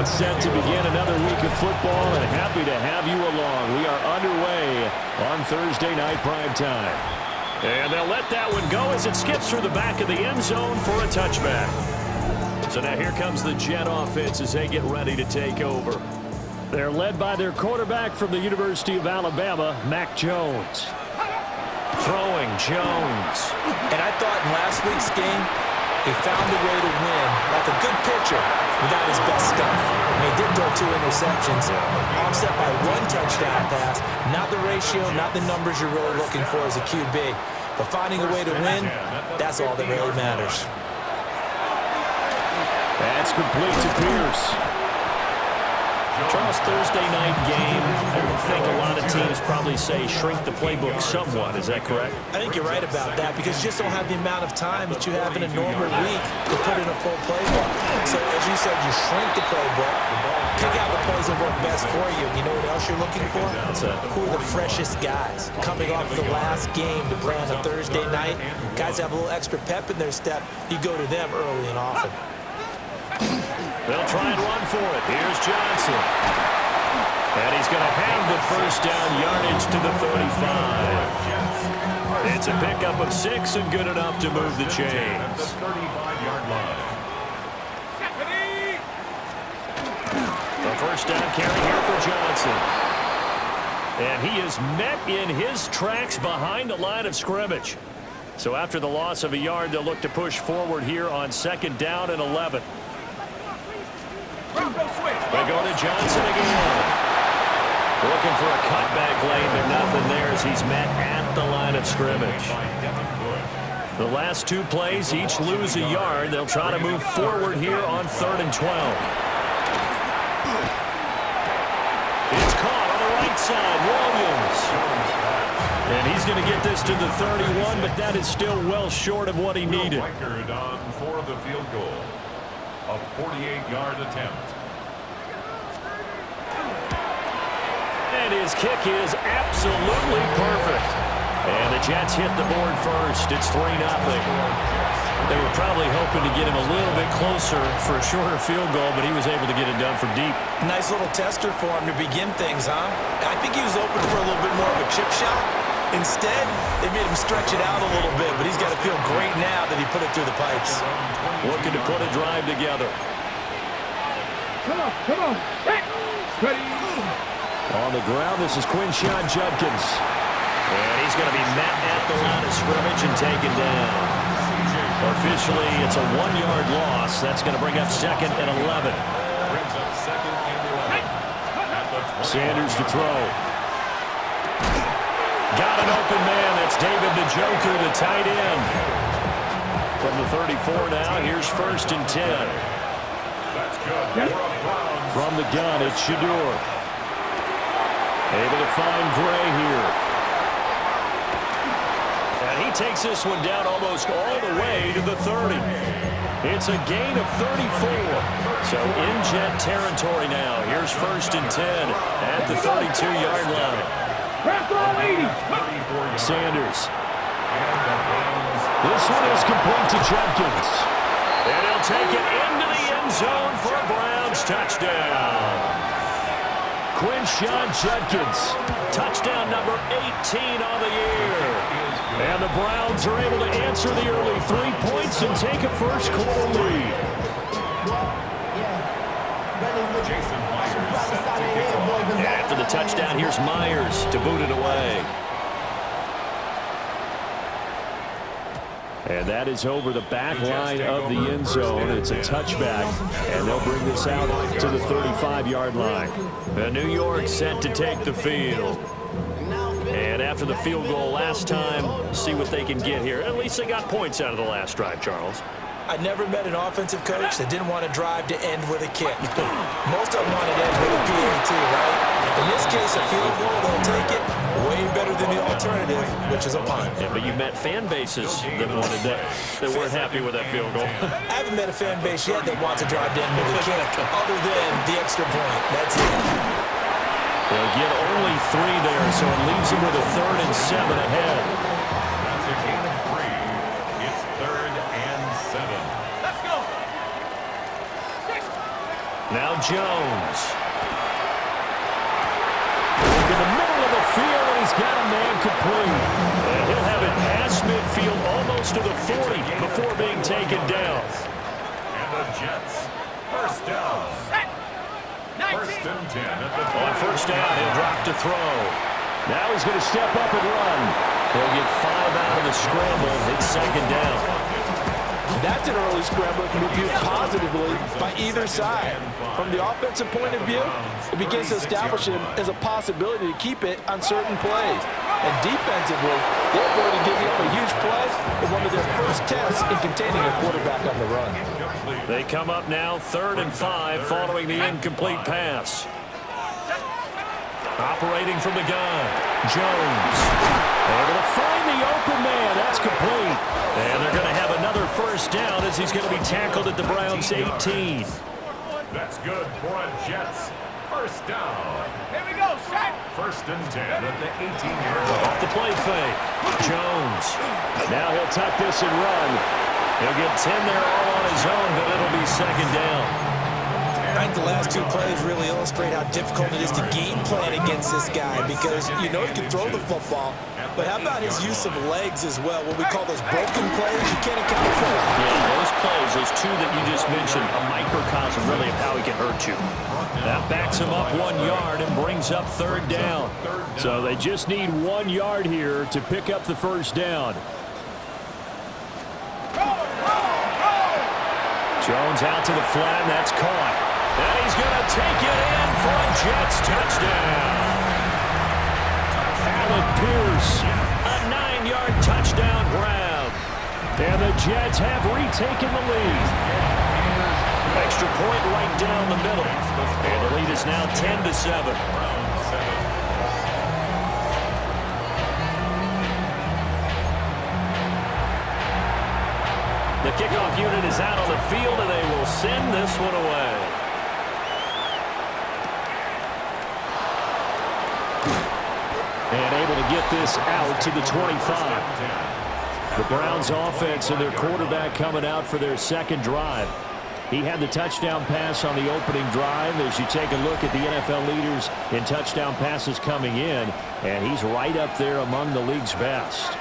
crowd set to begin another week of football, and happy to have you along. We are underway on Thursday night prime time. And they'll let that one go as it skips through the back of the end zone for a touchback. So now here comes the Jet offense as they get ready to take over. They're led by their quarterback from the University of Alabama, Mac Jones. Throwing Jones. And I thought in last week's game, he found a way to win like a good pitcher without his best stuff. And he did throw 2 interceptions, offset by 1 touchdown pass. Not the ratio, not the numbers you're really looking for as a QB. But finding a way to win, that's all that really matters. That's complete to Pierce. Charles, Thursday night game, I think a lot of teams probably say shrink the playbook somewhat. Is that correct? I think you're right about that because you just don't have the amount of time that you have in a normal week to put in a full playbook. So as you said, you shrink the playbook, pick out the plays that work best for you. You know what else you're looking for? Who are the freshest guys coming off the last game to play on a Thursday night? Guys have a little extra pep in their step. You go to them early and often. They'll try and run for it. Here's Johnson. And he's going to have the first down yardage to the 35. It's a pickup of 6 and good enough to move the chains. The first down carry here for Johnson. And he is met in his tracks behind the line of scrimmage. So after the loss of a yard, they'll look to push forward here on 2nd down and 11. They go to Johnson again. Looking for a cutback lane, but nothing there as he's met at the line of scrimmage. The last 2 plays, each lose a yard. They'll try to move forward here on 3rd and 12. It's caught on the right side, Williams. And he's going to get this to the 31, but that is still well short of what he needed. On for the field goal. A 48-yard attempt. And his kick is absolutely perfect. And the Jets hit the board first. It's 3-0. They were probably hoping to get him a little bit closer for a shorter field goal, but he was able to get it done from deep. Nice little tester for him to begin things, huh? I think he was open for a little bit more of a chip shot. Instead, they made him stretch it out a little bit, but he's got to feel great now that he put it through the pipes. Looking to put a drive together. Come on. Steady. On the ground, this is Quinshon Judkins. And he's going to be met at the line of scrimmage and taken down. Officially, it's a 1-yard loss. That's going to bring up 2nd and 11. Brings up 2nd and 11. Sanders to throw. Got an open man. That's David Njoku, the tight end. From the 34 now, here's 1st and 10. That's good. From the gun, it's Shador. Able to find Gray here. And he takes this one down almost all the way to the 30. It's a gain of 34. So in Jet territory now. Here's 1st and 10 at the 32-yard line. Sanders. This one is complete to Judkins. And he'll take it into the end zone for a Browns touchdown. Quinshon Judkins, touchdown number 18 on the year. And the Browns are able to answer the early 3 points and take a first-quarter lead. After the touchdown, here's Myers to boot it away. And that is over the back line of the end zone. It's a touchback, and they'll bring this out to the 35-yard line. New York set to take the field. And after the field goal last time, see what they can get here. At least they got points out of the last drive, Charles. I never met an offensive coach that didn't want to drive to end with a kick. Most of them wanted to end with a PAT, right? In this case, a field goal, they'll take it. Way better than the alternative, which is a punt. Yeah, but you met fan bases that wanted that weren't happy with that field goal. I haven't met a fan base yet that wants to drive to end with a kick, other than the extra point. That's it. They'll get only 3 there, so it leaves them with a 3rd and 7 ahead. That's a gain of 3. It's 3rd and 7. Let's go. Now Jones. Look in the middle of the field, and he's got a man complete. And he'll have it past midfield almost to the 40 before being taken down. And the Jets, first down. First and 10 at the On first down, he'll drop to throw. Now he's going to step up and run. He'll get 5 out of the scramble. It's second down. That's an early scramble that can be viewed positively by either side. From the offensive point of view, it begins to establish him as a possibility to keep it on certain plays. And defensively, they're going to give up a huge play in one of their first tests in containing a quarterback on the run. They come up now 3rd and 5 following the incomplete pass. Operating from the gun, Jones. Able to find the open man. That's complete. And they're going to have another first down as he's going to be tackled at the Browns' 18. That's good for a Jets. First down. Here we go, set. First and 10 at the 18-yard line. Off the play fake. Jones. Now he'll tuck this and run. He'll get 10 there all on his own, but it'll be second down. I think the last two plays really illustrate how difficult it is to game plan against this guy because you know he can throw the football, but how about his use of legs as well? What we call those broken plays, you can't account for that. Yeah, those plays, those two that you just mentioned, a microcosm really of how he can hurt you. That backs him up 1 yard and brings up third down. So they just need 1 yard here to pick up the first down. Jones out to the flat, and that's caught. And he's going to take it in for a Jets touchdown. Alec Pierce, a 9-yard touchdown grab. And the Jets have retaken the lead. Extra point right down the middle. And the lead is now 10-7. The kickoff unit is out on the field, and they will send this one away. And able to get this out to the 25. The Browns offense and their quarterback coming out for their second drive. He had the touchdown pass on the opening drive as you take a look at the NFL leaders in touchdown passes coming in, and he's right up there among the league's best.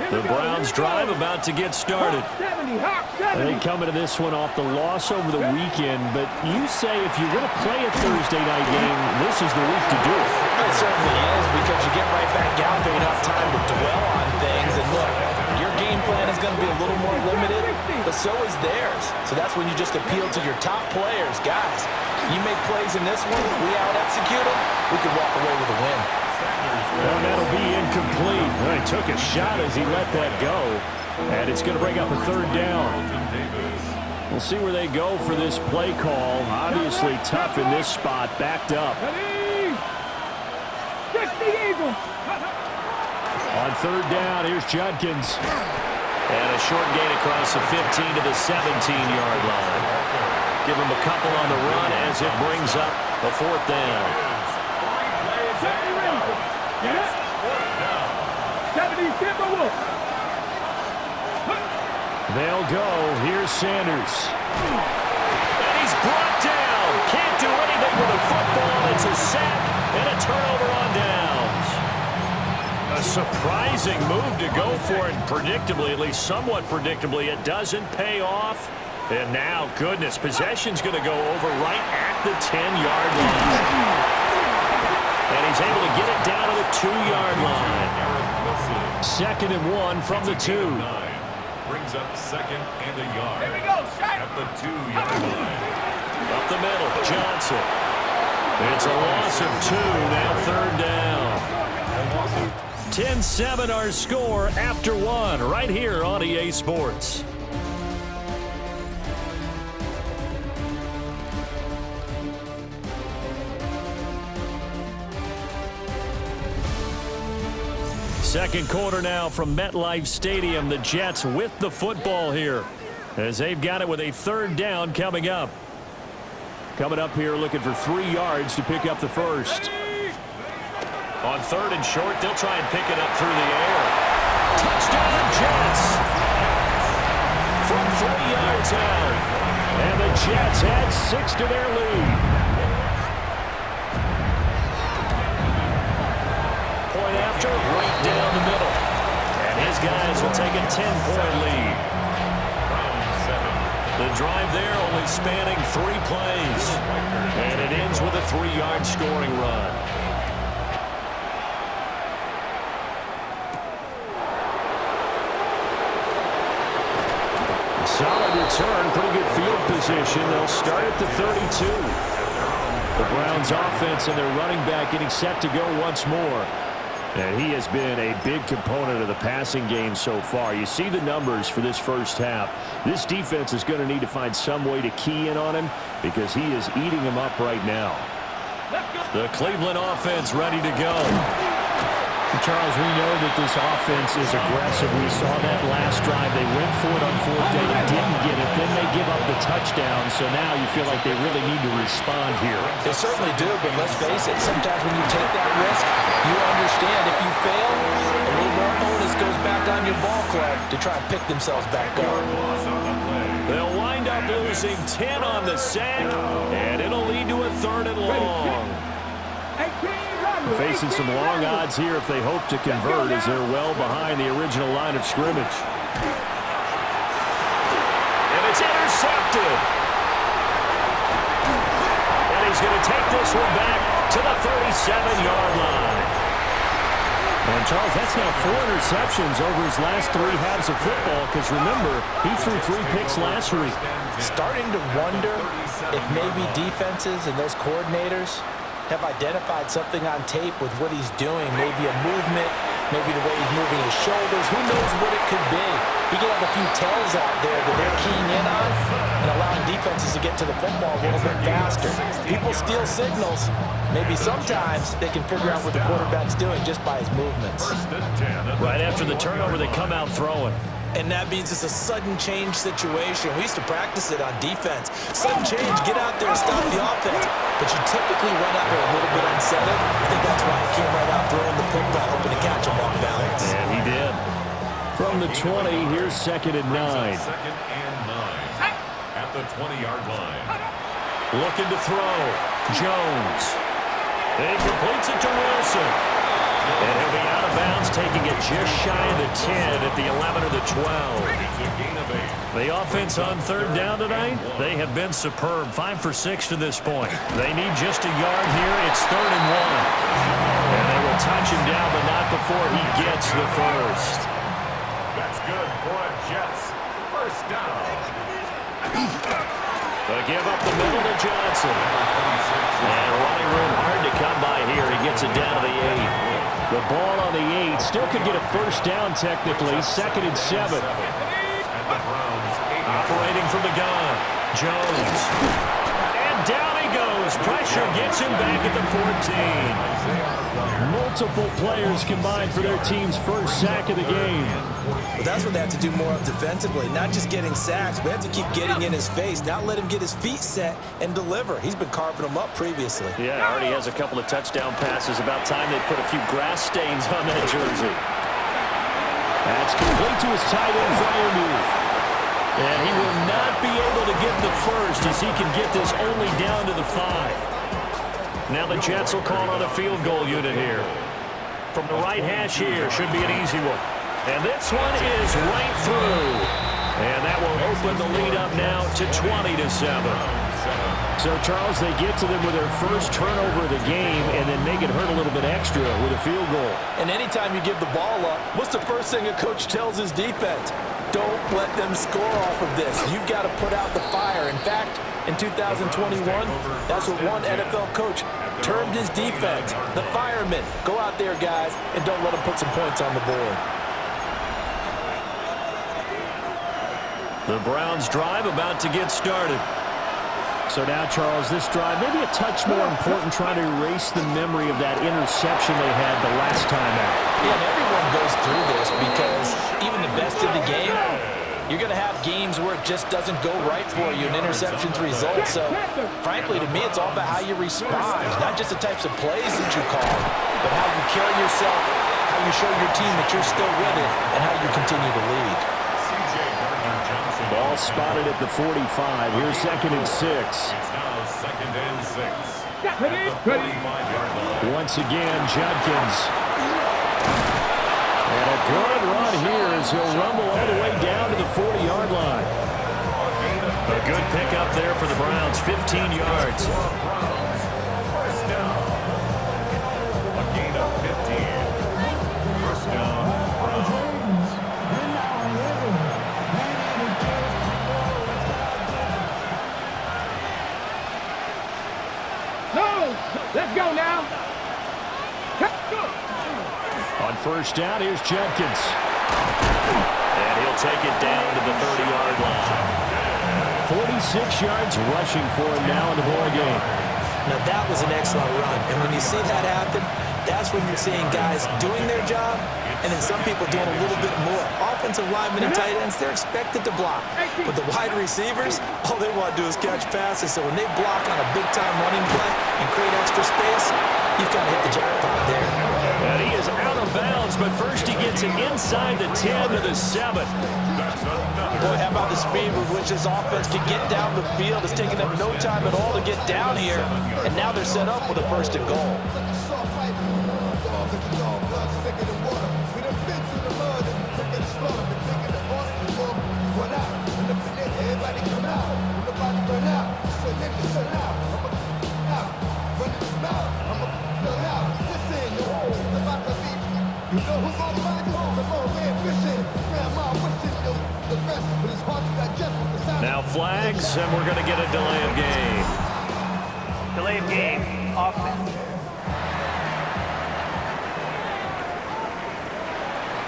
The Browns drive about to get started. They come into this one off the loss over the weekend, but you say if you're going to play a Thursday night game, this is the week to do it. It certainly is because you get right back out there, enough time to dwell on things. And look, your game plan is going to be a little more limited, but so is theirs. So that's when you just appeal to your top players. Guys, you make plays in this one, we out-execute them, we could walk away with a win. And that'll be incomplete. Well, he took a shot as he let that go. And it's going to bring up a third down. We'll see where they go for this play call. Obviously tough in this spot, backed up. On third down, here's Judkins. And a short gain across the 15 to the 17-yard line. Give him a couple on the run as it brings up a fourth down. They'll go. Here's Sanders. And he's brought down. Can't do anything with the football. It's a sack and a turnover on downs. A surprising move to go for it. Predictably, at least somewhat predictably, it doesn't pay off. And now, goodness, possession's going to go over right at the 10-yard line. And he's able to get it down to the 2-yard line. 2nd and 1 from the 2. Brings up second and a yard. Here we go, shot. At the 2-yard line. Up the middle, Johnson. It's a loss of 2, now third down. 10-7 our score after 1 right here on EA Sports. Second quarter now from MetLife Stadium. The Jets with the football here as they've got it with a third down coming up. Coming up here looking for 3 yards to pick up the first. On third and short, they'll try and pick it up through the air. Touchdown Jets! From 3 yards out. And the Jets add 6 to their lead. Point after, right down the middle. And his guys will take a 10-point lead. The drive there only spanning 3 plays. And it ends with a 3-yard scoring run. Solid return, pretty good field position. They'll start at the 32. The Browns offense and their running back getting set to go once more. And he has been a big component of the passing game so far. You see the numbers for this first half. This defense is going to need to find some way to key in on him because he is eating them up right now. The Cleveland offense ready to go. Charles, we know that this offense is aggressive. We saw that last drive. They went for it on 4th down, didn't get it. Then they give up the touchdown. So now you feel like they really need to respond here. They certainly do, but let's face it, sometimes when you take that risk, you understand if you fail, a little more onus goes back on your ball club to try and pick themselves back up. They'll wind up losing 10 on the sack, and it'll lead to a 3rd and long. Facing some long odds here if they hope to convert as they're well behind the original line of scrimmage. And it's intercepted. And he's going to take this one back to the 37-yard line. And Charles, that's now 4 interceptions over his last 3 halves of football because remember, he threw 3 picks last week. Starting to wonder if maybe defenses and those coordinators have identified something on tape with what he's doing. Maybe a movement, maybe the way he's moving his shoulders. Who knows what it could be? He could have a few tells out there that they're keying in on and allowing defenses to get to the football a little bit faster. People steal signals. Maybe sometimes they can figure out what the quarterback's doing just by his movements. Right after the turnover, they come out throwing. And that means it's a sudden change situation. We used to practice it on defense. Sudden change, get out there and stop the offense. But you typically run out there a little bit unsettled. I think that's why he came right out throwing the football, hoping to catch him off balance. And he did. From the 20, here's 2nd and 9. 2nd and 9 at the 20-yard line. Looking to throw. Jones. He completes it to Wilson. And he'll be out of bounds, taking it just shy of the 10 at the 11 or the 12. The offense on 3rd down tonight, they have been superb. 5 for 6 to this point. They need just a yard here. It's 3rd and 1. And they will touch him down, but not before he gets the first. That's good for a Jets. First down. They give up the middle to Johnson. And running room hard to come by here. He gets it down to the 8. The ball on the 8. Still could get a first down technically. 2nd and 7. Operating from the gun. Jones. And down he goes. Pressure gets him back at the 14. Multiple players combined for their team's first sack of the game. But that's what they have to do more of defensively. Not just getting sacks, but they have to keep getting in his face. Not let him get his feet set and deliver. He's been carving them up previously. Yeah, already has a couple of touchdown passes. About time they put a few grass stains on that jersey. That's complete to his tight end Freiermuth. And he will not be able to get the first as he can get this only down to the 5. Now the Jets will call on a field goal unit here. From the right hash here, should be an easy one. And this one is right through. And that will open the lead up now to 20-7. So, Charles, they get to them with their first turnover of the game and then make it hurt a little bit extra with a field goal. And anytime you give the ball up, what's the first thing a coach tells his defense? Don't let them score off of this. You've got to put out the fire. In fact, in 2021, that's what one NFL coach termed his defense, the firemen. Go out there, guys, and don't let them put some points on the board. The Browns drive about to get started. So now, Charles, this drive maybe a touch more important, trying to erase the memory of that interception they had the last time out. Yeah, and everyone goes through this because even the best in the game, you're going to have games where it just doesn't go right for you and interceptions result. So, frankly, to me, it's all about how you respond, not just the types of plays that you call, but how you carry yourself, how you show your team that you're still with it, and how you continue to lead. Ball Ball spotted at the 45. Here's 2nd and 6. It's now 2nd and 6. Ready, ready. 45-yard line. Once again, Judkins. And a good run here as he'll rumble all the way down to the 40-yard line. A good pickup there for the Browns, 15 yards. Browns. First down. A gain of 15. First down, Browns. No, let's go now. Let's go. On first down, here's Judkins. And he'll take it down to the 30-yard line. 46 yards rushing for him now in the ball game. Now, that was an excellent run. And when you see that happen, that's when you're seeing guys doing their job and then some people doing a little bit more. Offensive linemen and tight ends, they're expected to block. But the wide receivers, all they want to do is catch passes. So when they block on a big-time running play and create extra space, you've got to hit the jackpot there. And he is out of bounds, but first he gets it inside the 10 to the 7. That's another. Boy, how about the speed with which this offense can get down the field? It's taking them no time at all to get down here. And now they're set up with a 1st and goal. Now flags, and we're going to get a delay of game. Delay of game, offense.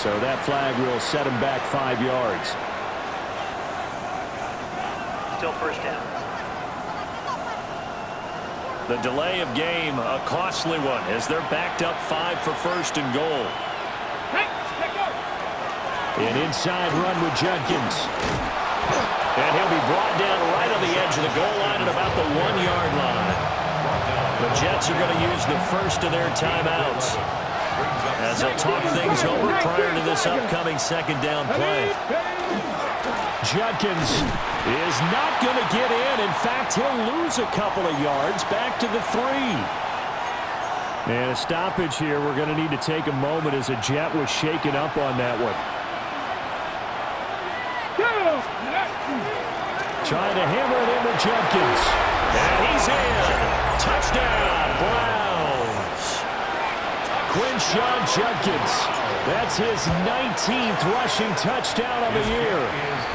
So that flag will set him back 5 yards. Still first down. The delay of game, a costly one, as they're backed up 5 for 1st and goal. Hey, let's go. An inside run with Judkins. And he'll be brought down right on the edge of the goal line at about the 1-yard line. The Jets are going to use the first of their timeouts as they'll talk things over prior to this upcoming 2nd down play. Judkins is not going to get in. In fact, he'll lose a couple of yards back to the 3. And a stoppage here. We're going to need to take a moment as a Jet was shaken up on that one. Trying to hammer it in with Judkins. And he's in. Touchdown, Browns. Quinshawn Judkins. That's his 19th rushing touchdown of the year.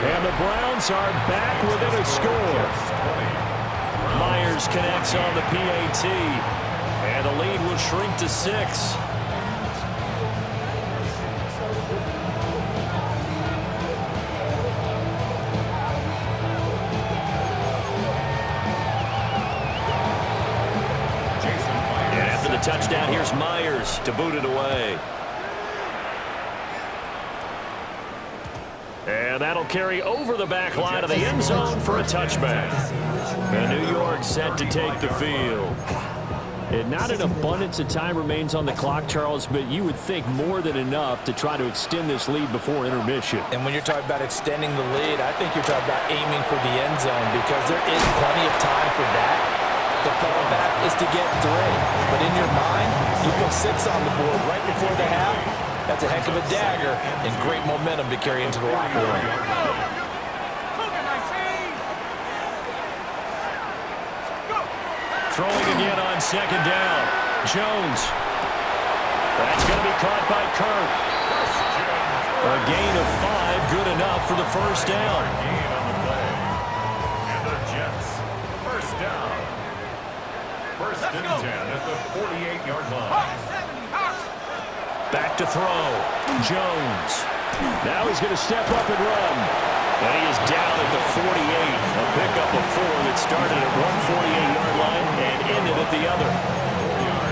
And the Browns are back within a score. Myers connects on the PAT. And the lead will shrink to 6. Touchdown, here's Myers to boot it away. And that'll carry over the back line of the end zone for a touchback. And New York set to take the field. And not an abundance of time remains on the clock, Charles, but you would think more than enough to try to extend this lead before intermission. And when you're talking about extending the lead, I think you're talking about aiming for the end zone because there is plenty of time for that. The fallback is to get 3. But in your mind, you put 6 on the board right before the half. That's a heck of a dagger and great momentum to carry into the locker room. Throwing again on 2nd down. Jones. That's going to be caught by Kirk. A gain of 5, good enough for the 1st down. Gain on the play. And the Jets. First down. 1st and 10 at the 48-yard line. Back to throw. Jones. Now he's going to step up and run. And he is down at the 48. A pickup of 4 that started at one 48-yard line and ended at the other.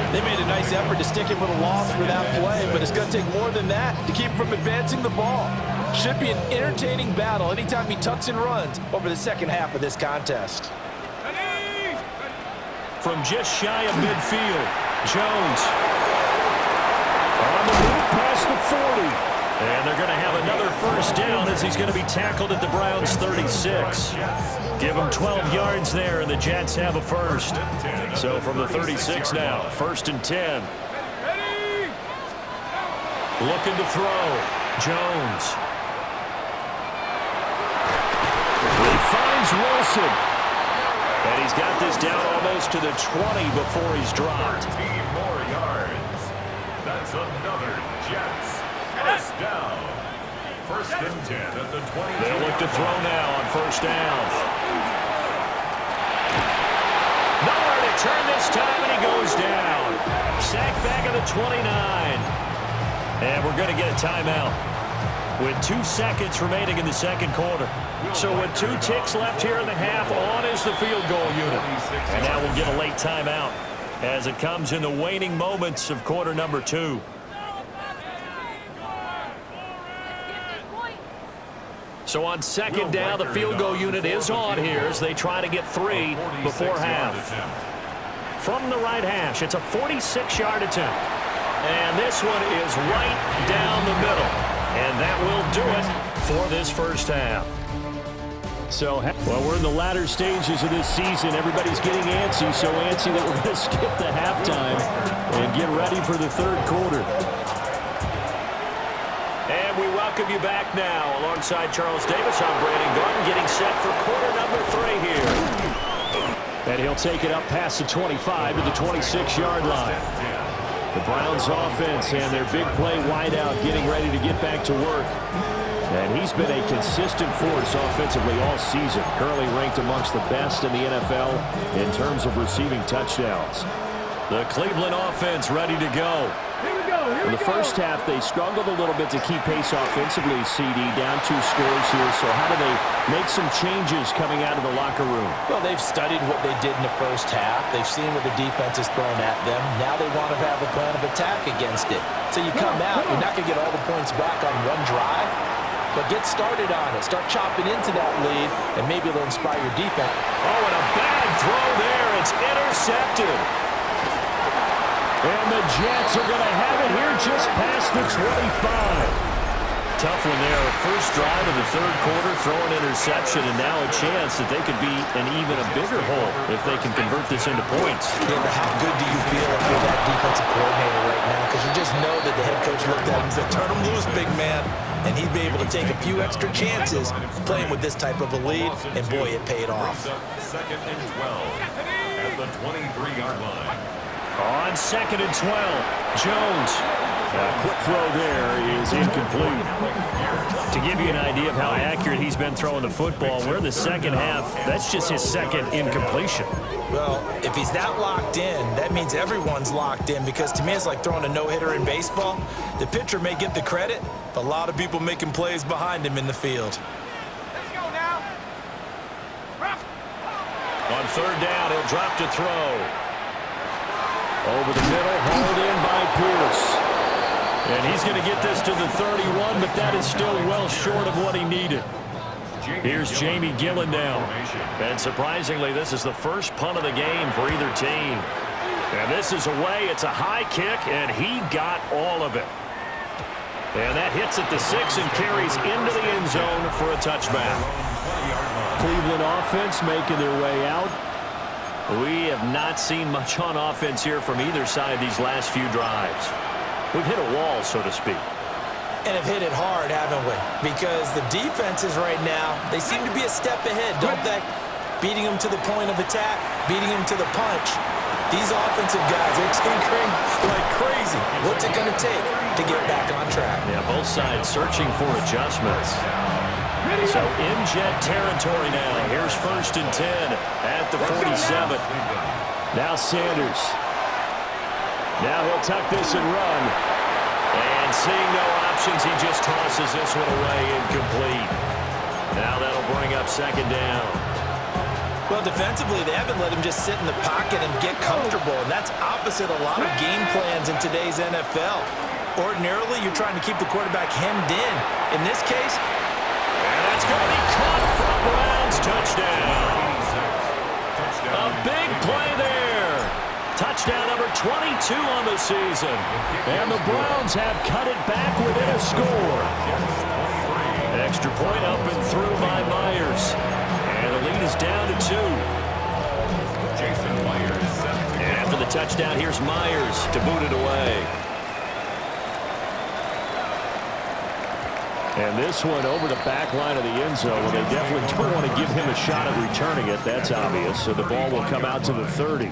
They made a nice effort to stick him with a loss for that play, but it's going to take more than that to keep him from advancing the ball. Should be an entertaining battle anytime he tucks and runs over the second half of this contest. From just shy of midfield, Jones. On the move past the 40. And they're going to have another first down as he's going to be tackled at the Browns' 36. Give him 12 yards there, and the Jets have a first. So from the 36 now, 1st and 10. Looking to throw. Jones. He finds Wilson. And he's got this down almost to the 20 before he's dropped. 13 more yards. That's another Jets. First down. 1st and 10 at the 20. They'll look to throw now on 1st down. Nowhere to turn this time, and he goes down. Sacked back at the 29. And we're going to get a timeout with 2 seconds remaining in the 2nd quarter. So with 2 ticks left here in the half, on is the field goal unit. And now we'll get a late timeout as it comes in the waning moments of quarter number 2. So on 2nd down, the field goal unit is on here as they try to get 3 before half. From the right hash, it's a 46-yard attempt. And this one is right down the middle. And that will do it for this first half. So, well, we're in the latter stages of this season. Everybody's getting antsy, so antsy that we're going to skip the halftime and get ready for the 3rd quarter. And we welcome you back now. Alongside Charles Davis, I'm Brandon Garden, getting set for quarter number 3 here. And he'll take it up past the 25 to the 26-yard line. The Browns offense and their big play wideout getting ready to get back to work. And he's been a consistent force offensively all season. Currently ranked amongst the best in the NFL in terms of receiving touchdowns. The Cleveland offense ready to go. In the first half, they struggled a little bit to keep pace offensively, CD, down 2 scores here. So how do they make some changes coming out of the locker room? Well, they've studied what they did in the first half. They've seen what the defense has thrown at them. Now they want to have a plan of attack against it. So you come out, you're not going to get all the points back on one drive, but get started on it. Start chopping into that lead, and maybe it'll inspire your defense. Oh, and a bad throw there. It's intercepted. And the Jets are going to have it here just past the 25. Tough one there. First drive of the 3rd quarter, throw an interception, and now a chance that they could be an even a bigger hole if they can convert this into points. Yeah, but how good do you feel if you're that defensive coordinator right now? Because you just know that the head coach looked at him and said, turn him loose, big man. And he'd be able to take a few extra chances playing with this type of a lead, and boy, it paid off. 2nd and 12 at the 23-yard line. On 2nd and 12, Jones. A quick throw there is incomplete. To give you an idea of how accurate he's been throwing the football, we're in the 2nd half. That's just his 2nd incompletion. Well, if he's that locked in, that means everyone's locked in, because to me it's like throwing a no-hitter in baseball. The pitcher may get the credit, but a lot of people making plays behind him in the field. Let's go now. On 3rd down, he'll drop to throw. Over the middle, hauled in by Pierce. And he's going to get this to the 31, but that is still well short of what he needed. Here's Jamie Gillen now. And surprisingly, this is the first punt of the game for either team. And this is away. It's a high kick, and he got all of it. And that hits at the 6 and carries into the end zone for a touchback. Cleveland offense making their way out. We have not seen much on offense here from either side these last few drives. We've hit a wall, so to speak. And have hit it hard, haven't we? Because the defenses right now, they seem to be a step ahead, don't they? Beating them to the point of attack, beating them to the punch. These offensive guys, they're tinkering like crazy. What's it going to take to get back on track? Yeah, both sides searching for adjustments. So in Jet territory now. Here's 1st and 10 at the 47. Now Sanders. Now he'll tuck this and run. And seeing no options, he just tosses this one away incomplete. Now that'll bring up 2nd down. Well, defensively, they haven't let him just sit in the pocket and get comfortable, and that's opposite a lot of game plans in today's NFL. Ordinarily, you're trying to keep the quarterback hemmed in. In this case, and that's going to be caught for a Browns touchdown. A big play there. Touchdown number 22 on the season. And the Browns have cut it back within a score. Extra point up and through by Myers. And the lead is down to 2. And after the touchdown, here's Myers to boot it away. And this one over the back line of the end zone. Well, they definitely don't want to give him a shot at returning it. That's obvious. So the ball will come out to the 30.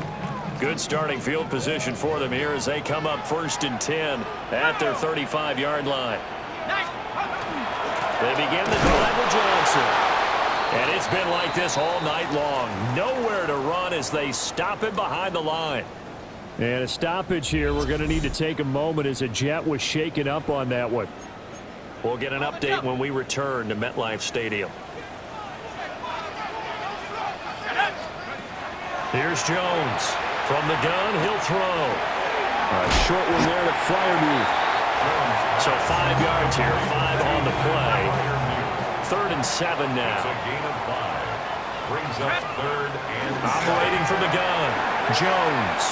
Good starting field position for them here as they come up 1st and 10 at their 35-yard line. They begin the drive with Johnson. And it's been like this all night long. Nowhere to run as they stop it behind the line. And a stoppage here. We're going to need to take a moment as a Jet was shaken up on that one. We'll get an update when we return to MetLife Stadium. Here's Jones. From the gun, he'll throw. A short one there to Freiermuth. So 5 yards here, 5 on the play. 3rd and 7 now. Brings up 3rd and 7. Operating from the gun, Jones.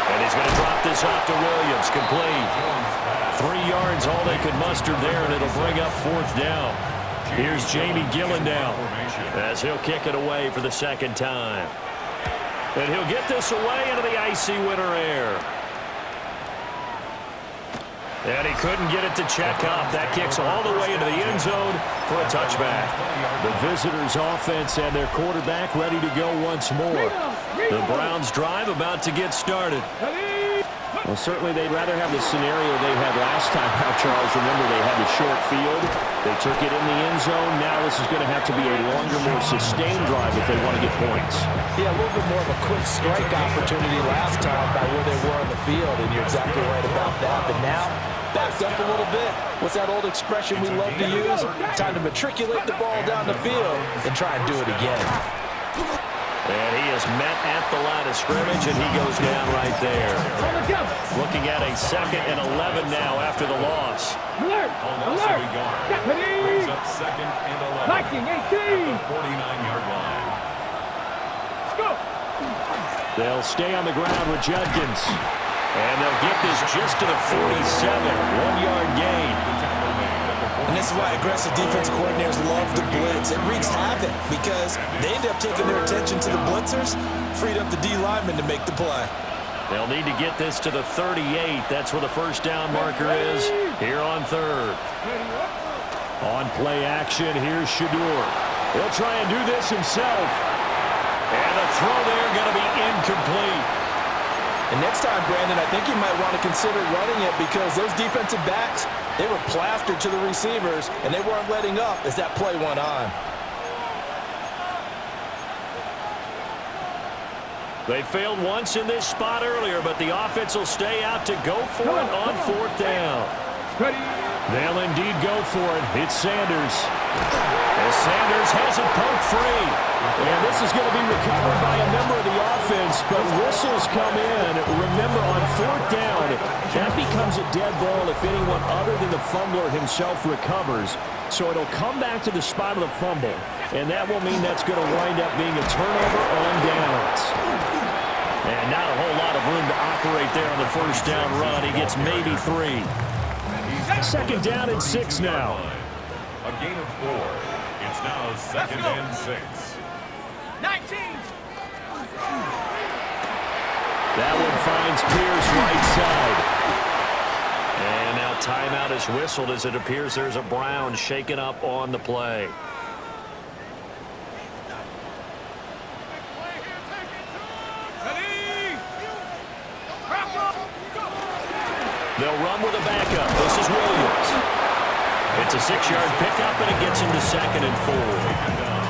And he's going to drop this off to Williams, complete. 3 yards, all they could muster there, and it'll bring up 4th down. Here's Jamie Gillen now as he'll kick it away for the 2nd time. And he'll get this away into the icy winter air. And he couldn't get it to check up. That kicks all the way into the end zone for a touchback. The visitors' offense and their quarterback ready to go once more. The Browns drive about to get started. Well, certainly they'd rather have the scenario they had last time out, Charles. Remember, they had the short field. They took it in the end zone. Now this is going to have to be a longer, more sustained drive if they want to get points. Yeah, a little bit more of a quick strike opportunity last time by where they were on the field, and you're exactly right about that. But now, backed up a little bit. What's that old expression we love to use? Time to matriculate the ball down the field and try and do it again. And he is met at the line of scrimmage, and he goes down right there. Looking at a 2nd and 11 now after the loss. Alert! Alert! Brings up 2nd and 11. Viking 18! At the 49-yard line. Let's go! They'll stay on the ground with Judkins. And they'll get this just to the 47. 1-yard gain. And this is why aggressive defense coordinators love the blitz. It wreaks havoc because they end up taking their attention to the blitzers, freed up the D lineman to make the play. They'll need to get this to the 38. That's where the 1st down marker is here on 3rd. On play action, here's Shador. He'll try and do this himself. And the throw there going to be incomplete. And next time, Brandon, I think you might want to consider running it because those defensive backs, they were plastered to the receivers, and they weren't letting up as that play went on. They failed once in this spot earlier, but the offense will stay out to go for it on 4th down. They'll indeed go for it. It's Sanders. As Sanders has it poked free. And this is going to be recovered by a member of the offense, but whistles come in. Remember, on 4th down, that becomes a dead ball if anyone other than the fumbler himself recovers. So it'll come back to the spot of the fumble, and that will mean that's going to wind up being a turnover on downs. And not a whole lot of room to operate there on the 1st down run. He gets maybe 3. 2nd down and 6 now. A gain of 4. It's now 2nd and 6. 19! That one finds Pierce right side. And now timeout is whistled as it appears there's a Brown shaken up on the play. They'll run with a backup. This is Williams. It's a 6-yard pickup, and it gets him to 2nd and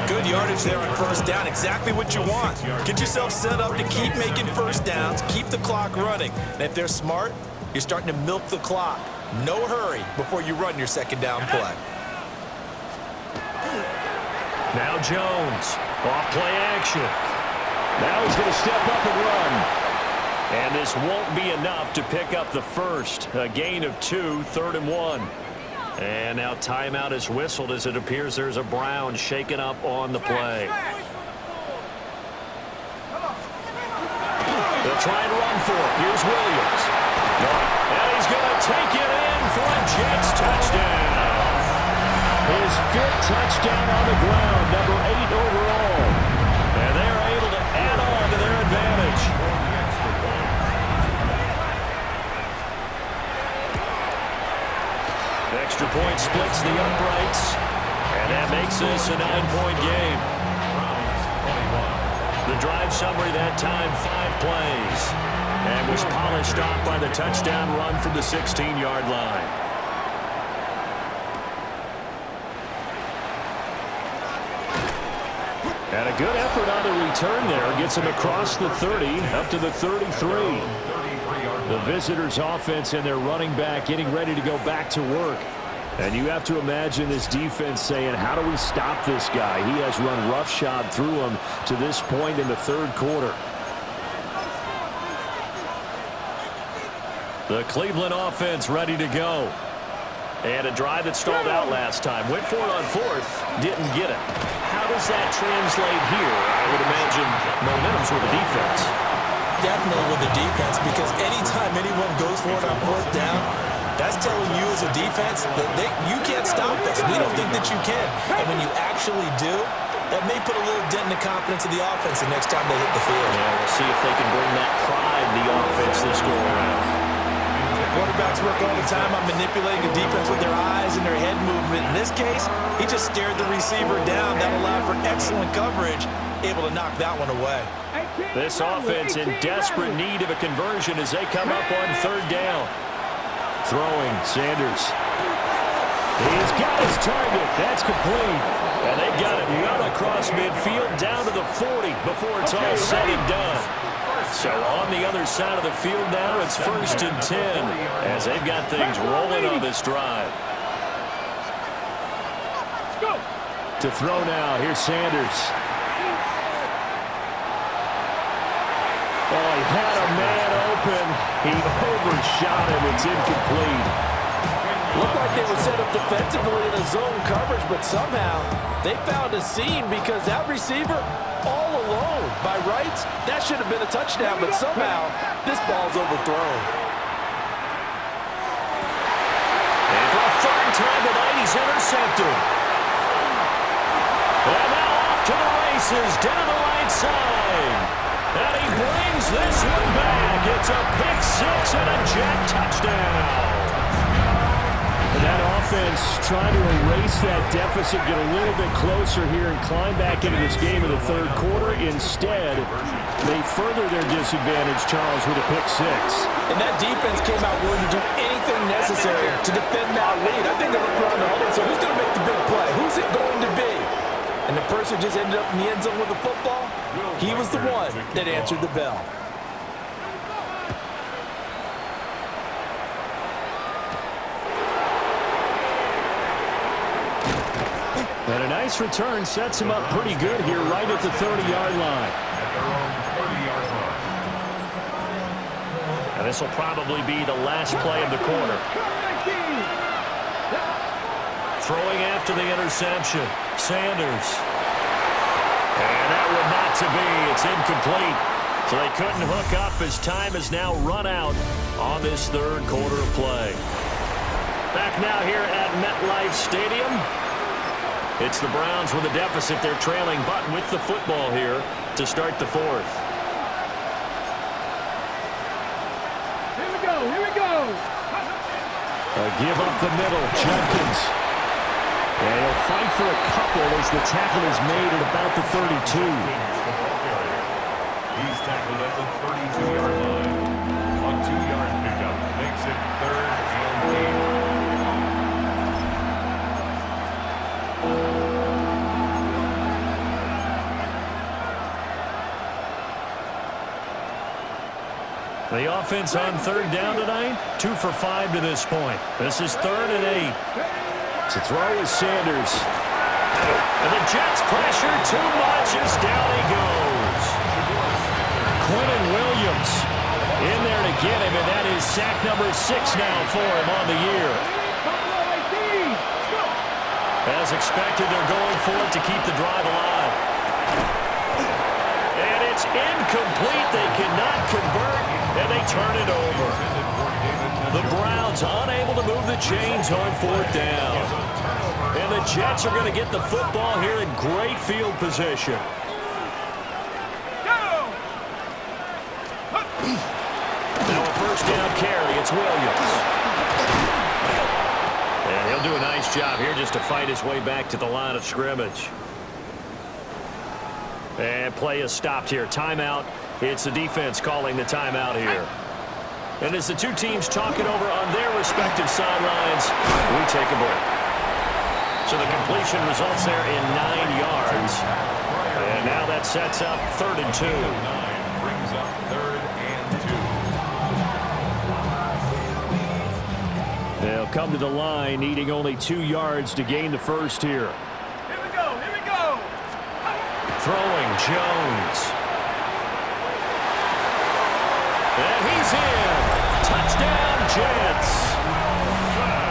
4. Good yardage there on 1st down. Exactly what you want. Get yourself set up to keep making 1st downs, keep the clock running. And if they're smart, you're starting to milk the clock. No hurry before you run your 2nd down play. Now Jones, off play action. Now he's going to step up and run. And this won't be enough to pick up the 1st. A gain of 2, 3rd and 1. And now timeout is whistled as it appears there's a Brown shaken up on the play. try and run for it. Here's Williams. And he's going to take it in for a Jets touchdown. His 5th touchdown on the ground, number 8 overall. And they're able to add on to their advantage. Extra point splits the uprights. And that makes this a 9-point game. The drive summary that time, 5 plays. And was polished off by the touchdown run from the 16-yard line. And a good effort on the return there. Gets him across the 30, up to the 33. The visitors' offense and their running back getting ready to go back to work. And you have to imagine this defense saying, how do we stop this guy? He has run roughshod through him to this point in the 3rd quarter. The Cleveland offense ready to go. And a drive that stalled out last time. Went for it on 4th, didn't get it. How does that translate here? I would imagine momentum's with the defense. Definitely with the defense, because anytime anyone goes for it on 4th down, that's telling you as a defense that you can't stop us. We don't think that you can. And when you actually do, that may put a little dent in the confidence of the offense the next time they hit the field. Yeah, we'll see if they can bring that pride in the offense this go around. Quarterbacks work all the time on manipulating the defense with their eyes and their head movement. In this case, he just stared the receiver down. That allowed for excellent coverage, able to knock that one away. This offense in desperate need of a conversion as they come up on 3rd down. Throwing, Sanders. He's got his target. That's complete. And they've got it well across midfield down to the 40 before it's all said and done. So on the other side of the field now, it's 1st and 10 as they've got things rolling on this drive. To throw now, here's Sanders. Oh, he had a man open. He overshot him. It's incomplete. Looked like they were set up defensively in a zone coverage, but somehow they found a seam because that receiver all alone. By rights, that should have been a touchdown, but somehow this ball's overthrown. And for a 3rd time tonight, he's intercepted. And now off to the races, down the right side. And he brings this one back. It's a pick-6 and a Jet touchdown. And that offense trying to erase that deficit, get a little bit closer here and climb back into this game in the 3rd quarter. Instead, they further their disadvantage, Charles, with a pick-6. And that defense came out willing to do anything necessary to defend that lead. I think they looked around the huddle and said, who's going to make the big play? Who's it going to be? And the person just ended up in the end zone with the football. He was the one that answered the bell. And a nice return sets him up pretty good here right at the 30-yard line. And this will probably be the last play of the quarter. Throwing after the interception, Sanders. And that one not to be. It's incomplete. So they couldn't hook up as time has now run out on this 3rd quarter of play. Back now here at MetLife Stadium. It's the Browns with a deficit. They're trailing, but with the football here to start the 4th. Here we go, here we go. Give up the middle, Jenkins. And he'll fight for a couple as the tackle is made at about the 32. He's tackled at the 32-yard line. A 2-yard pickup makes it 3rd and 8. The offense on 3rd down tonight, 2 for 5 to this point. This is 3rd and 8. To throw is Sanders. And the Jets pressure too much as down he goes. Quentin Williams in there to get him, and that is sack number 6 now for him on the year. As expected, they're going for it to keep the drive alive. And It's incomplete. They cannot convert, and they turn it over. The Browns unable to move the chains on fourth down. And the Jets are going to get the football here in great field position. Now a first down carry. It's Williams. And he'll do a nice job here just to fight his way back to the line of scrimmage. And play is stopped here. Timeout. It's the defense calling the timeout here. And as the two teams talking over on their respective sidelines, we take a break. So the completion results there in 9 yards. And now that sets up 3rd and 2. Brings up 3rd and 2. They'll come to the line needing only 2 yards to gain the first here. Here we go. Here we go. Throwing Jones. And he's in. Touchdown, Jets.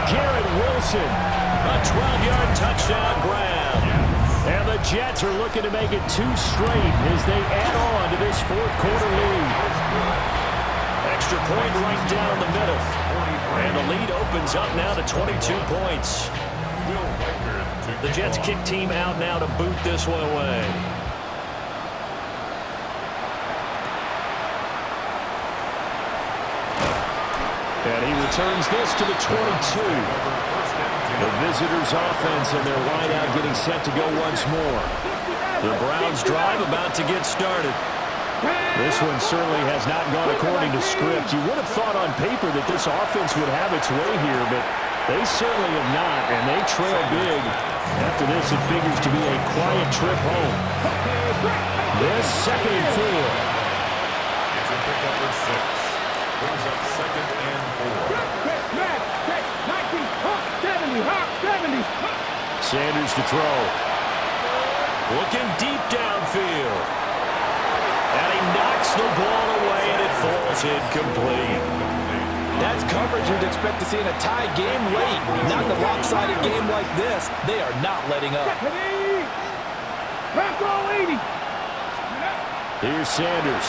Garrett Wilson, a 12-yard touchdown grab. And the Jets are looking to make it 2 straight as they add on to this fourth quarter lead. Extra point right down the middle. And the lead opens up now to 22 points. The Jets kick team out now to boot this one away. And he returns this to the 22. The visitors' offense and their wideout getting set to go once more. The Browns drive about to get started. This one certainly has not gone according to script. You would have thought on paper that this offense would have its way here, but they certainly have not, and they trail big. After this, it figures to be a quiet trip home. This 2nd and 4. It's a pickup of 6. Brings up 2nd and 4. Sanders to throw. Looking deep downfield. And he knocks the ball away, and it falls incomplete. That's coverage you'd expect to see in a tie game late. Not in a lopsided game like this. They are not letting up. Here's Sanders.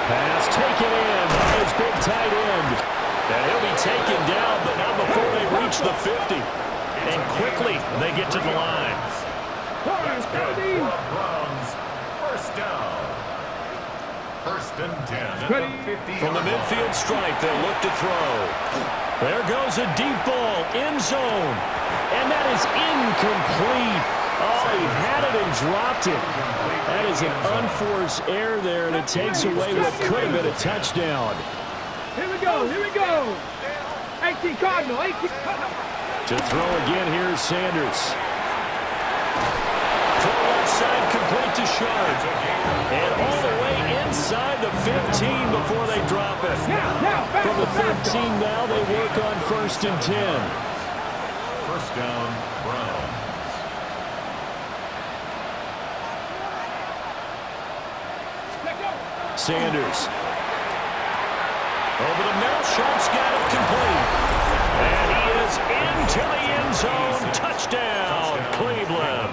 Pass taken in by his big tight end. And he'll be taken down, but not before they reach the 50. And quickly, they get to the line. That's good for the Browns. First down. 1st and 10 at the 50. From the midfield stripe, they'll look to throw. There goes a deep ball, end zone. And that is incomplete. Oh, he had it and dropped it. That is an unforced error there, and it takes away what could have been a touchdown. Here we go. Here we go. 18 Cardinal. 18 Cardinal. To throw again, here's Sanders. Throw left side complete to Sharp. And all the way inside the 15 before they drop it. From the 13 now, they work on 1st and 10. First down, Browns. Sanders. Over the middle, Sharp's got it complete. And he is into the end zone. Touchdown, Cleveland.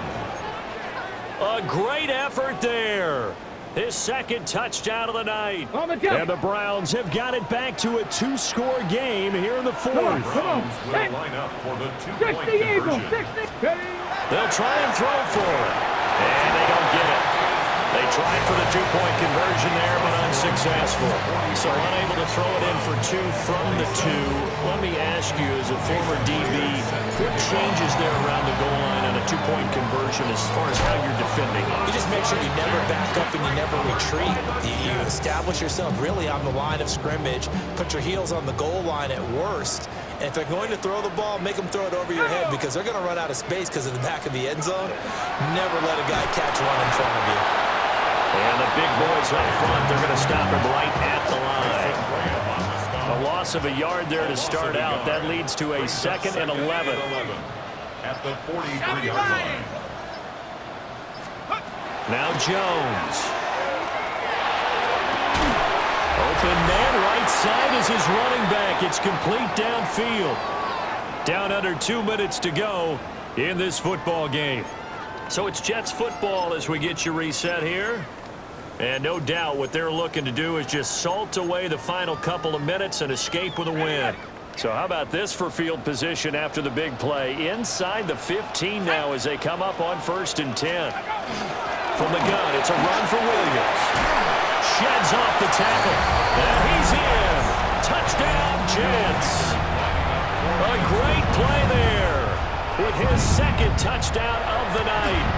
A great effort there. His 2nd touchdown of the night. And the Browns have got it back to a 2-score game here in the 4th. Browns will line up for the 2-point conversion. They'll try and throw for it. And they don't get it. They tried for the 2-point conversion there, but unsuccessful. So unable to throw it in for 2 from the 2. Let me ask you, as a former DB, what changes there around the goal line on a 2-point conversion as far as how you're defending? You just make sure you never back up and you never retreat. You establish yourself really on the line of scrimmage, put your heels on the goal line at worst, and if they're going to throw the ball, make them throw it over your head because they're going to run out of space because of the back of the end zone. Never let a guy catch one in front of you. And the big boys up front, they're going to stop him right at the line. A loss of a yard there to start out. That leads to a 2nd and 11. At the 43-yard line. Now Jones. Open man, right side is his running back. It's complete downfield. Down under 2 minutes to go in this football game. So it's Jets football as we get you reset here. And no doubt what they're looking to do is just salt away the final couple of minutes and escape with a win. So how about this for field position after the big play? Inside the 15 now as they come up on 1st and 10. From the gun, it's a run for Williams. Sheds off the tackle. And he's in. Touchdown, Jets. A great play there with his 2nd touchdown of the night.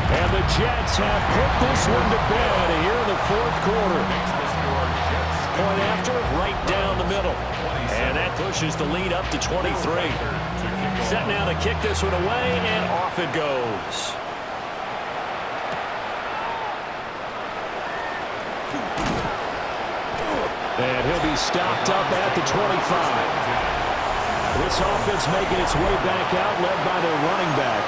And the Jets have put this one to bed here in the 4th quarter. Point after, right down the middle. And that pushes the lead up to 23. Set now to kick this one away, and off it goes. And he'll be stopped up at the 25. This offense making its way back out, led by their running back.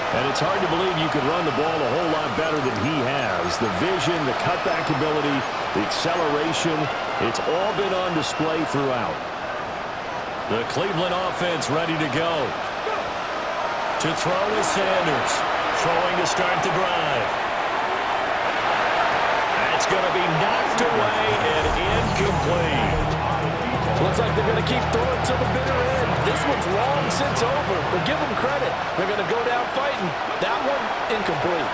And it's hard to believe you could run the ball a whole lot better than he has. The vision, the cutback ability, the acceleration, it's all been on display throughout. The Cleveland offense ready to go. To throw is Sanders. Throwing to start the drive. That's going to be knocked away and incomplete. Looks like they're going to keep throwing till the bitter end. This one's long since over, but give them credit. They're going to go down fighting. That one, incomplete.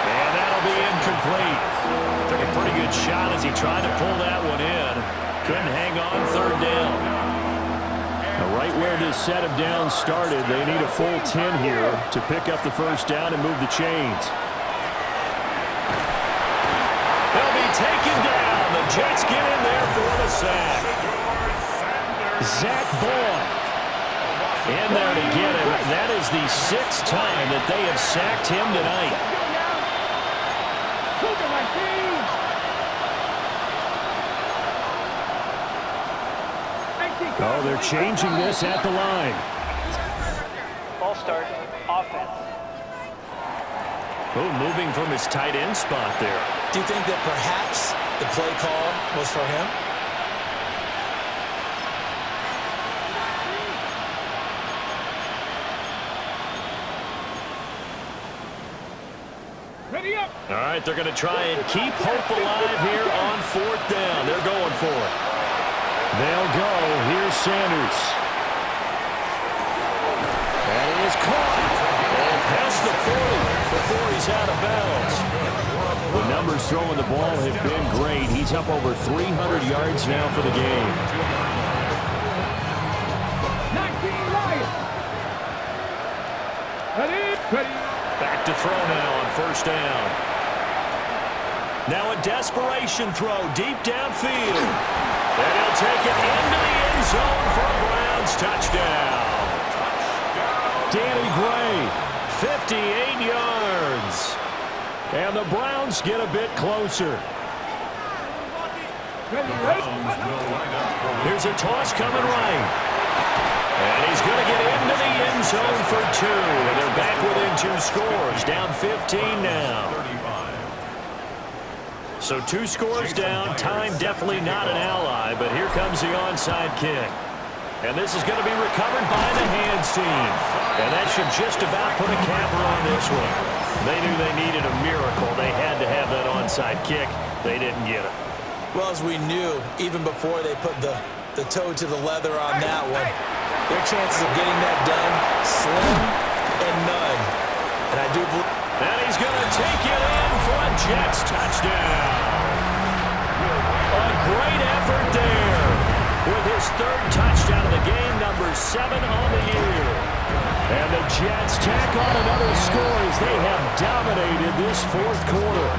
And that'll be incomplete. Took a pretty good shot as he tried to pull that one in. Couldn't hang on 3rd down. Now right where this set of downs started, they need a full 10 here to pick up the 1st down and move the chains. Taken down. The Jets get in there for the sack. Zach Boyd in there to get him. That is the 6th time that they have sacked him tonight. Oh, they're changing this at the line. Ball start, offense. Oh, moving from his tight end spot there. Do you think that perhaps the play call was for him? Ready up. All right, they're going to try and keep hope alive here on 4th down. They're going for it. They'll go. Here's Sanders. And he is caught. And past the 40 before he's out of bounds. The numbers throwing the ball have been great. He's up over 300 yards now for the game. 19 Lions. Ready. Back to throw now on 1st down. Now a desperation throw deep downfield. And he'll take it into the end zone for a Browns touchdown. Danny Gray, 58 yards. And the Browns get a bit closer. Here's a toss coming right. And he's going to get into the end zone for 2. And they're back within 2 scores. Down 15 now. So 2 scores down. Time definitely not an ally. But here comes the onside kick. And this is going to be recovered by the hands team. And that should just about put a capper on this one. They knew they needed a miracle. They had to have that onside kick. They didn't get it. Well, as we knew, even before they put the toe to the leather on that one, their chances of getting that done, slim and none. And I do believe... And he's going to take it in for a Jets touchdown. A great effort there with his 3rd touchdown of the game, number 7 on the year. And the Jets tack on another score as they have dominated this 4th quarter.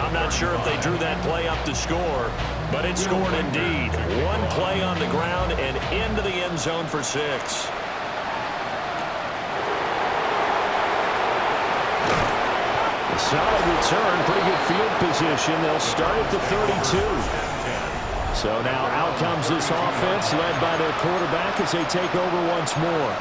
I'm not sure if they drew that play up to score, but it scored indeed. 1 play on the ground and into the end zone for 6. A solid return, pretty good field position. They'll start at the 32. So now out comes this offense led by their quarterback as they take over once more.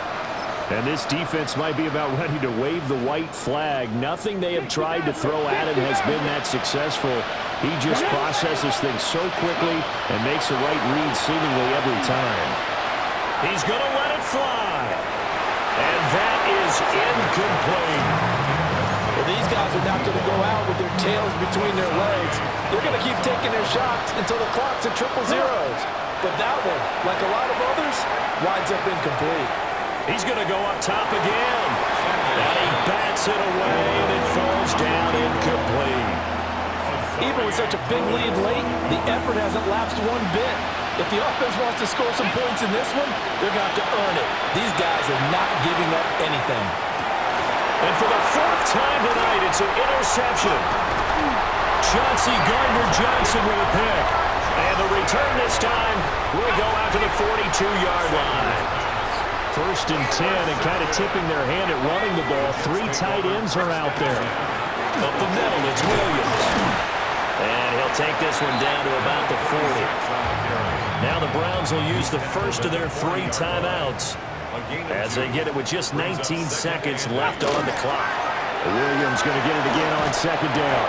And this defense might be about ready to wave the white flag. Nothing they have tried to throw at him has been that successful. He just processes things so quickly and makes the right read seemingly every time. He's going to let it fly. And that is incomplete. Well, these guys are not going to go out with their tails between their legs. They're going to keep taking their shots until the clock's at triple zeros. But that one, like a lot of others, winds up incomplete. He's going to go up top again. And he bats it away, and it falls down incomplete. Even with such a big lead late, the effort hasn't lapsed one bit. If the offense wants to score some points in this one, they're going to have to earn it. These guys are not giving up anything. And for the fourth time tonight, it's an interception. Chauncey Gardner-Johnson with a pick. And the return this time will go out to the 42-yard line. First and 10, and kind of tipping their hand at running the ball. 3 tight ends are out there. Up the middle, it's Williams. And he'll take this one down to about the 40. Now the Browns will use the first of their 3 timeouts as they get it with just 19 seconds left on the clock. Williams going to get it again on second down.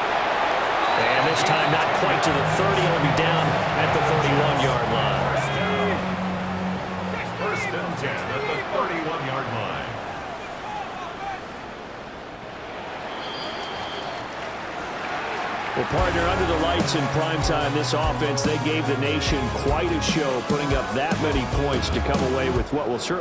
And this time not quite to the 30. He'll be down at the 31-yard line. First and 10 at the 31-yard line. Well, partner, under the lights in primetime, this offense, they gave the nation quite a show, putting up that many points to come away with what will certainly